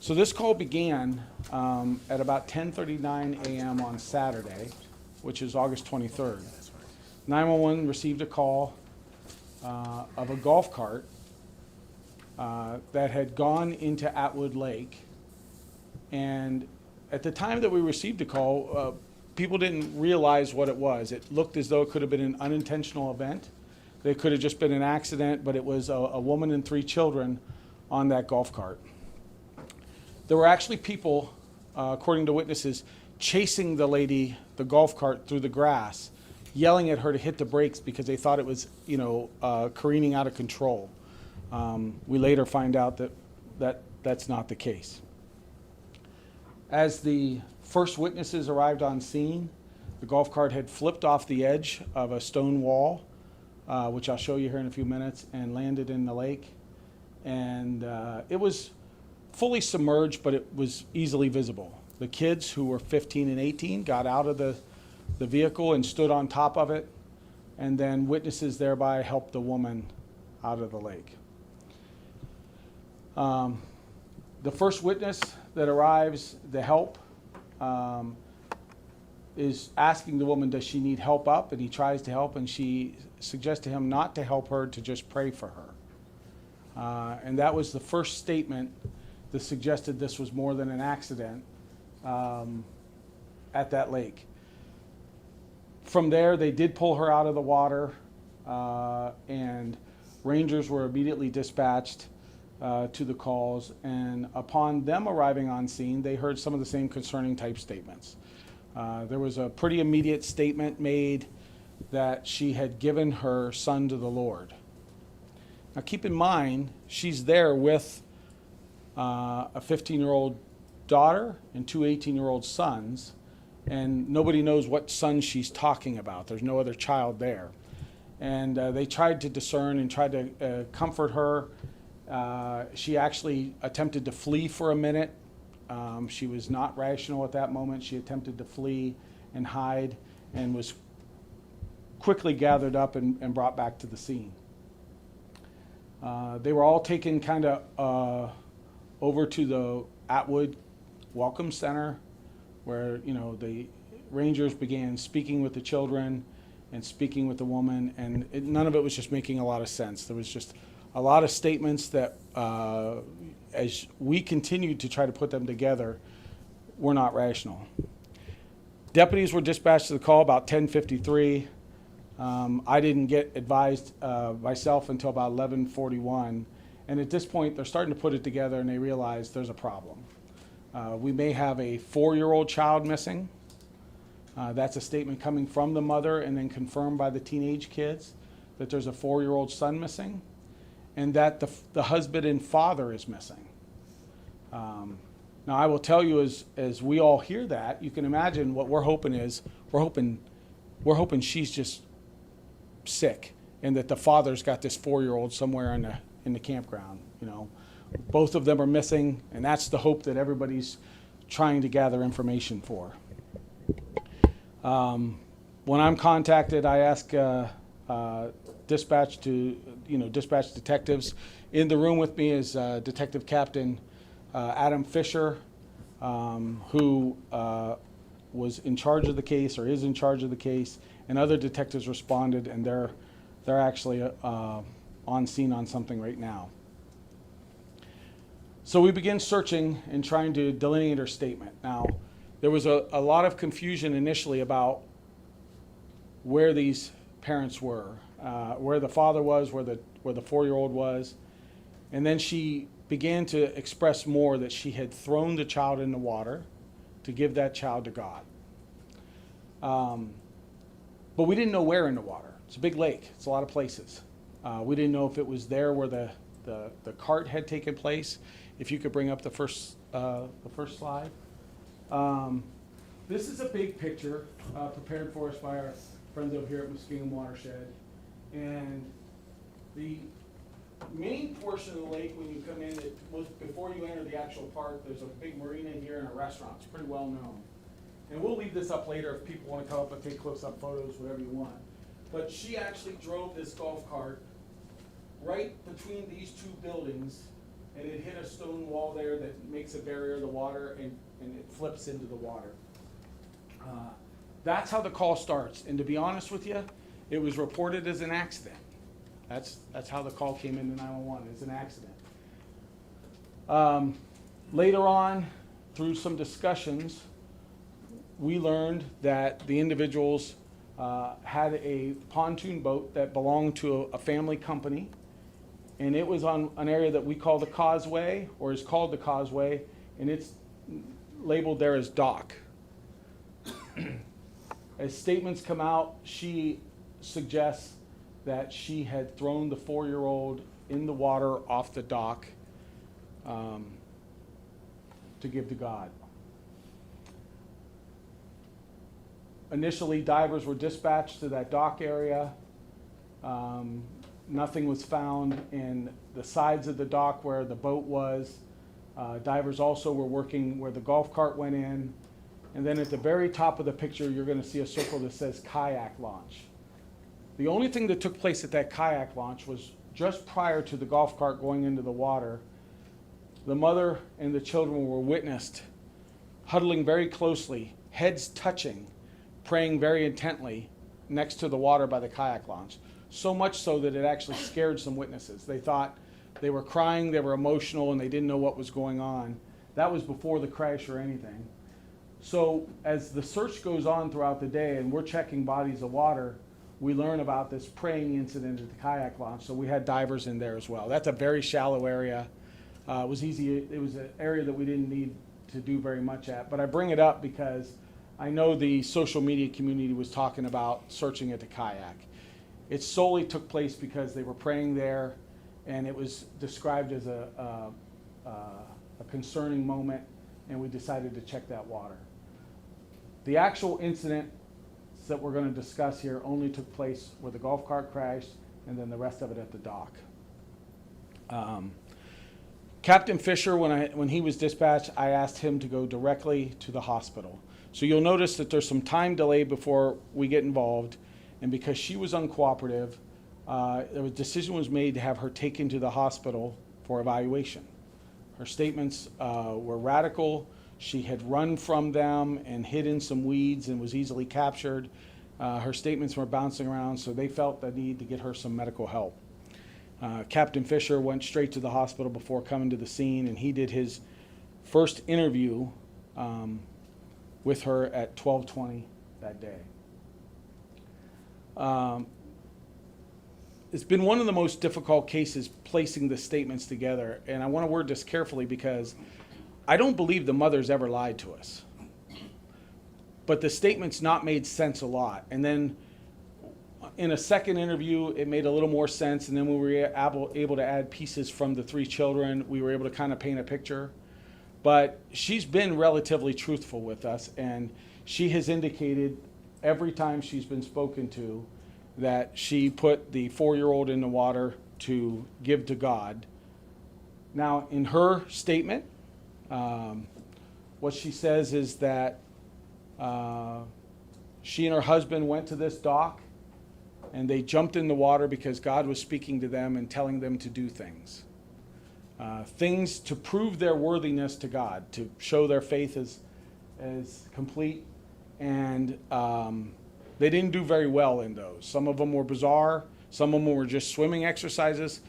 So this call began at about 10:39 a.m. on Saturday, which is August 23rd. 911 received a call of a golf cart that had gone into Atwood Lake. And at the time that we received the call, people didn't realize what it was. It looked as though it could have been an unintentional event. It could have just been an accident, but it was a woman and 3 children on that golf cart. There were actually people, according to witnesses, chasing the lady, the golf cart, through the grass, yelling at her to hit the brakes because they thought it was, careening out of control. We later find out that that's not the case. As the first witnesses arrived on scene, the golf cart had flipped off the edge of a stone wall, which I'll show you here in a few minutes, and landed in the lake. And it was fully submerged, but it was easily visible. The kids, who were 15 and 18, got out of the vehicle and stood on top of it, and then witnesses thereby helped the woman out of the lake. The first witness that arrives to help is asking the woman, does she need help up? And he tries to help, and she suggests to him not to help her, to just pray for her. And that was the first statement that suggested this was more than an accident at that lake. From there, they did pull her out of the water, and rangers were immediately dispatched to the calls. And upon them arriving on scene, they heard some of the same concerning type statements. There was a pretty immediate statement made that she had given her son to the Lord. Now keep in mind, she's there with a 15-year-old daughter and 2 18-year-old sons, and nobody knows what son she's talking about. There's no other child there. And they tried to discern and tried to comfort her. She actually attempted to flee for a minute. She was not rational at that moment. She attempted to flee and hide, and was quickly gathered up and brought back to the scene. They were all taken kind of over to the Atwood Welcome Center, where the rangers began speaking with the children and speaking with the woman, and none of it was just making a lot of sense. There was just a lot of statements that, as we continued to try to put them together, were not rational. Deputies were dispatched to the call about 10:53. I didn't get advised myself until about 11:41. And at this point, they're starting to put it together, and they realize there's a problem. We may have a 4-year-old child missing. That's a statement coming from the mother and then confirmed by the teenage kids that there's a 4-year-old son missing, and that the husband and father is missing. Now, I will tell you, as we all hear that, you can imagine what we're hoping is, we're hoping she's just sick, and that the father's got this 4-year-old somewhere in the campground. Both of them are missing, and that's the hope that everybody's trying to gather information for. When I'm contacted, I ask dispatch detectives. In the room with me is Detective Captain Adam Fisher, who was in charge of the case, or is in charge of the case, and other detectives responded, and they're actually on scene on something right now. So we begin searching and trying to delineate her statement. Now, there was a lot of confusion initially about where these parents were, where the father was, where the 4-year-old was, and then she began to express more that she had thrown the child in the water to give that child to God. But we didn't know where in the water. It's a big lake. It's a lot of places. We didn't know if it was there where the cart had taken place. If you could bring up the first slide. This is a big picture prepared for us by our friends over here at Muskegon Watershed. And the main portion of the lake, when you come in, before you enter the actual park, there's a big marina here and a restaurant. It's pretty well known. And we'll leave this up later if people want to come up and take close-up photos, whatever you want. But she actually drove this golf cart right between these two buildings and it hit a stone wall there that makes a barrier to the water, and it flips into the water. That's how the call starts, and to be honest with you, it was reported as an accident. That's how the call came into 911, as an accident. Later on, through some discussions, we learned that the individuals had a pontoon boat that belonged to a family company, and it was on an area that we call the Causeway, or is called the Causeway, and it's labeled there as dock. As statements come out, she suggests that she had thrown the 4-year-old in the water off the dock to give to God. Initially, divers were dispatched to that dock area. Nothing was found in the sides of the dock where the boat was. Divers also were working where the golf cart went in. And then at the very top of the picture, you're going to see a circle that says kayak launch. The only thing that took place at that kayak launch was just prior to the golf cart going into the water. The mother and the children were witnessed huddling very closely, heads touching, praying very intently next to the water by the kayak launch. So much so that it actually scared some witnesses. They thought they were crying, they were emotional, and they didn't know what was going on. That was before the crash or anything. So as the search goes on throughout the day and we're checking bodies of water, we learn about this praying incident at the kayak launch. So we had divers in there as well. That's a very shallow area. It was easy. It was an area that we didn't need to do very much at. But I bring it up because I know the social media community was talking about searching at the kayak. It solely took place because they were praying there, and it was described as a concerning moment, and we decided to check that water. The actual incident that we're going to discuss here only took place where the golf cart crashed, and then the rest of it at the dock. Captain Fisher, when he was dispatched, I asked him to go directly to the hospital. So you'll notice that there's some time delay before we get involved, and because she was uncooperative, a decision was made to have her taken to the hospital for evaluation. Her statements were radical. She had run from them and hid in some weeds and was easily captured. Her statements were bouncing around, so they felt the need to get her some medical help. Captain Fisher went straight to the hospital before coming to the scene, and he did his first interview with her at 12:20 that day. It's been one of the most difficult cases placing the statements together, and I want to word this carefully because I don't believe the mother's ever lied to us. But the statements not made sense a lot. And then in a second interview, it made a little more sense, and then we were able to add pieces from the 3 children. We were able to kind of paint a picture. But she's been relatively truthful with us, and she has indicated every time she's been spoken to that she put the 4-year-old in the water to give to God. Now, in her statement, what she says is that she and her husband went to this dock and they jumped in the water because God was speaking to them and telling them to do things. Things to prove their worthiness to God, to show their faith as complete. And they didn't do very well in those. Some of them were bizarre. Some of them were just swimming exercises.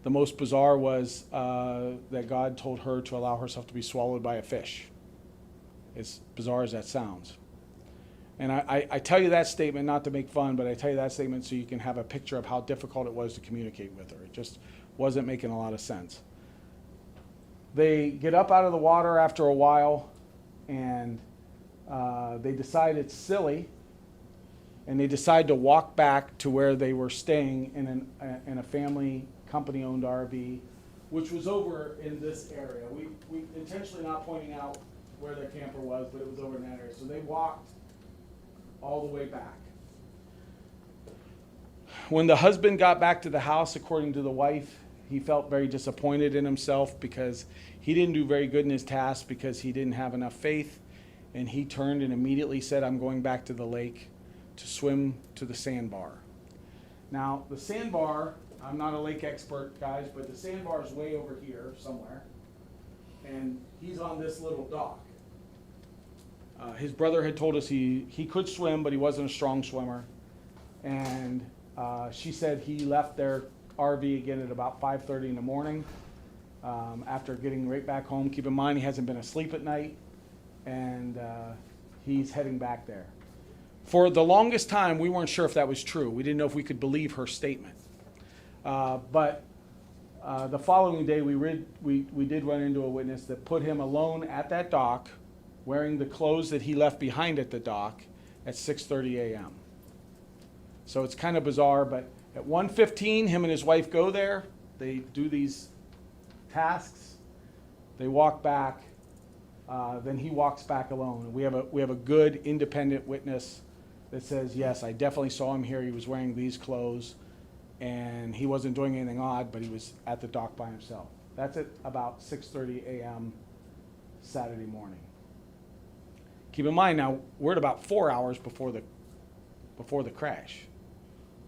The most bizarre was that God told her to allow herself to be swallowed by a fish. As bizarre as that sounds. And I tell you that statement not to make fun, but I tell you that statement so you can have a picture of how difficult it was to communicate with her. It just wasn't making a lot of sense. They get up out of the water after a while, and they decide it's silly, and they decide to walk back to where they were staying in a family company-owned RV, which was over in this area. We intentionally not pointing out where their camper was, but it was over in that area. So they walked all the way back. When the husband got back to the house, according to the wife, he felt very disappointed in himself because he didn't do very good in his task because he didn't have enough faith. And he turned and immediately said, I'm going back to the lake to swim to the sandbar. Now, the sandbar I'm not a lake expert, guys, but the sandbar is way over here somewhere. And he's on this little dock. His brother had told us he could swim, but he wasn't a strong swimmer. And she said he left their RV again at about 5:30 in the morning after getting right back home. Keep in mind, he hasn't been asleep at night, and he's heading back there. For the longest time, we weren't sure if that was true. We didn't know if we could believe her statement. But the following day, we did run into a witness that put him alone at that dock, wearing the clothes that he left behind at the dock at 6:30 a.m. So it's kind of bizarre, but at 1:15, him and his wife go there. They do these tasks. They walk back. Then he walks back alone. We have a good independent witness that says, yes, I definitely saw him here. He was wearing these clothes, and he wasn't doing anything odd, but he was at the dock by himself. That's at about 6:30 a.m. Saturday morning. Keep in mind now, we're at about 4 hours before the crash.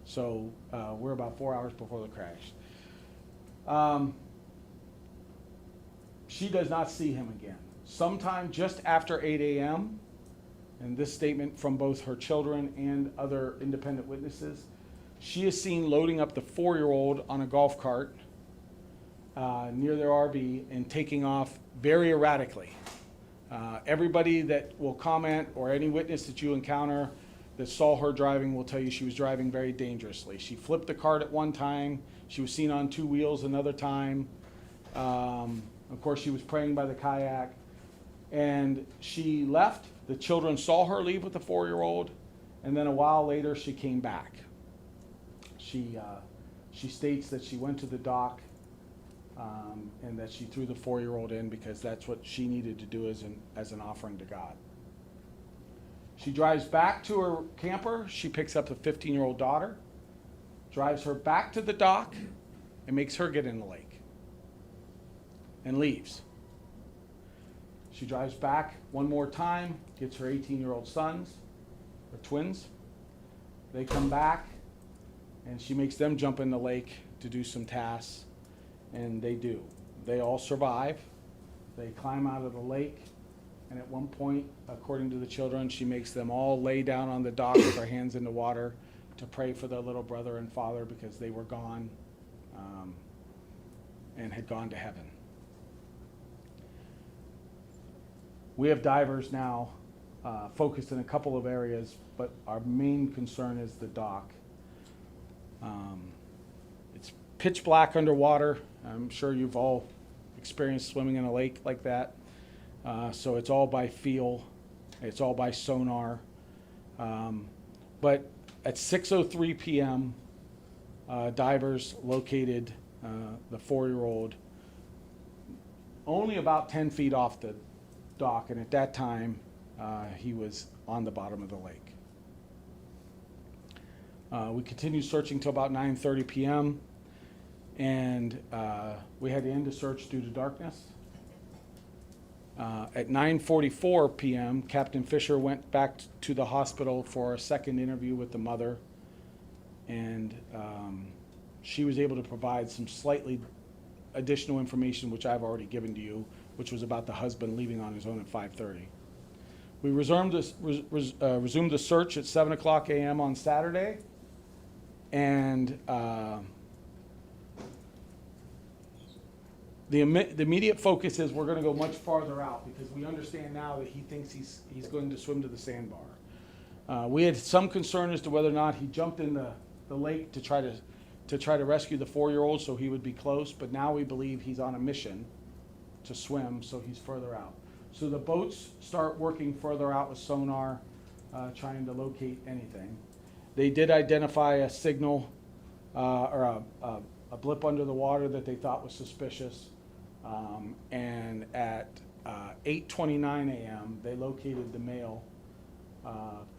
So we're about 4 hours before the crash. She does not see him again. Sometime just after 8 a.m., and this statement from both her children and other independent witnesses, she is seen loading up the 4-year-old on a golf cart near their RV and taking off very erratically. Everybody that will comment or any witness that you encounter that saw her driving will tell you she was driving very dangerously. She flipped the cart at one time. She was seen on 2 wheels another time. Of course, she was praying by the kayak. And she left. The children saw her leave with the 4-year-old. And then a while later, she came back. She states that she went to the dock and that she threw the 4-year-old in because that's what she needed to do as an offering to God. She drives back to her camper. She picks up the 15-year-old daughter, drives her back to the dock, and makes her get in the lake, and leaves. She drives back one more time, gets her 18-year-old sons, or twins. They come back, and she makes them jump in the lake to do some tasks, and they do. They all survive. They climb out of the lake. And at one point, according to the children, she makes them all lay down on the dock with their hands in the water to pray for their little brother and father because they were gone and had gone to heaven. We have divers now focused in a couple of areas, but our main concern is the dock. It's pitch black underwater. I'm sure you've all experienced swimming in a lake like that. So it's all by feel, it's all by sonar. But at 6:03 p.m., divers located the 4-year-old only about 10 feet off the dock, and at that time, he was on the bottom of the lake. We continued searching till about 9:30 p.m., and we had to end the search due to darkness. At 9:44 p.m., Captain Fisher went back to the hospital for a second interview with the mother, and she was able to provide some slightly additional information, which I've already given to you, which was about the husband leaving on his own at 5:30. We resumed the search at 7 o'clock a.m. on Saturday, and the immediate focus is we're going to go much farther out because we understand now that he thinks he's going to swim to the sandbar. We had some concern as to whether or not he jumped in the lake to try to rescue the 4-year-old so he would be close, but now we believe he's on a mission to swim, so he's further out. So the boats start working further out with sonar, trying to locate anything. They did identify a signal or a blip under the water that they thought was suspicious. And at 8:29 a.m., they located the male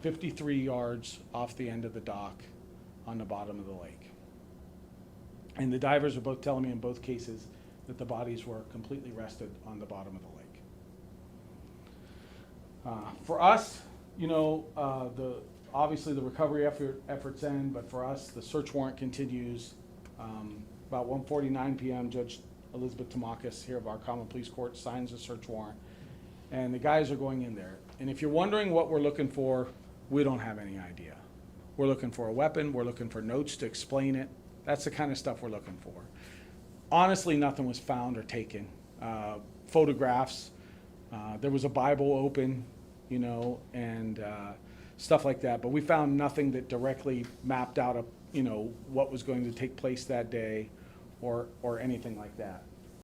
53 yards off the end of the dock on the bottom of the lake. And the divers are both telling me in both cases that the bodies were completely rested on the bottom of the lake. For us, obviously the recovery efforts end, but for us, the search warrant continues. About 1:49 p.m., Judge Elizabeth Tamakis here of our Common Police Court signs a search warrant, and the guys are going in there. And if you're wondering what we're looking for, we don't have any idea. We're looking for a weapon. We're looking for notes to explain it. That's the kind of stuff we're looking for. Honestly, nothing was found or taken. Photographs. There was a Bible open, you know, and stuff like that. But we found nothing that directly mapped out, you know, what was going to take place that day or anything like that.